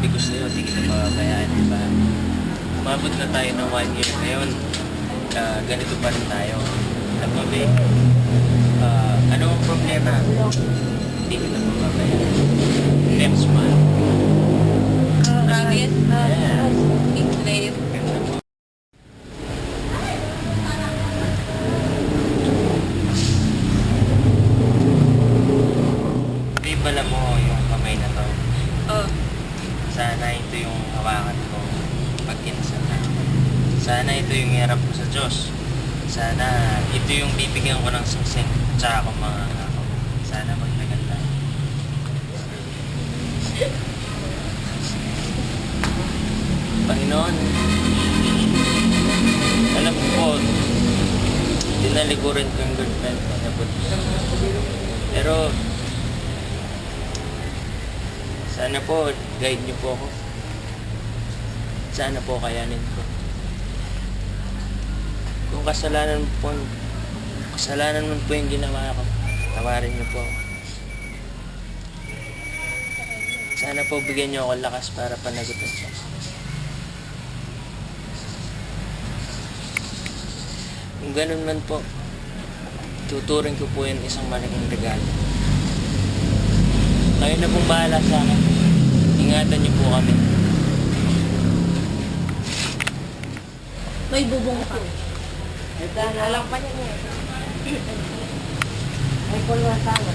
sabi ko sa'yo, hindi kita mababayaan, di ba? Umabot na tayo ng 1 year ngayon. Ganito pa rin tayo. Alam mo, babe, ano ang problema? Hindi kita mababayaan. Next month. Bakit? Yeah. Late. Ganda po. Babe, alam mo yung kamay na to. Oh. Sana ito yung hawakan ko pag kinasal na ako. Sana ito yung hirap ko sa Diyos. Sana ito yung bibigyan ko ng suksing tsaka ako mga anak ko. Sana magtagal tayo. Panginoon, alam ko po, dinaliguran ko yung girlfriend ko na buntis. Pero, sana po, guide niyo po ako. Sana po kayanin ko. Kung kasalanan mo po yung ginawa ko, tawarin niyo po ako. Sana po bigyan niyo ako lakas para panagutan siya. Kung ganun man po, tuturing ko po yun isang malaking regalo. Kayo na pong bahala sa akin. Ingatan niyo po kami. May bubong pa. Alam pa niya niya. May kulwa sana.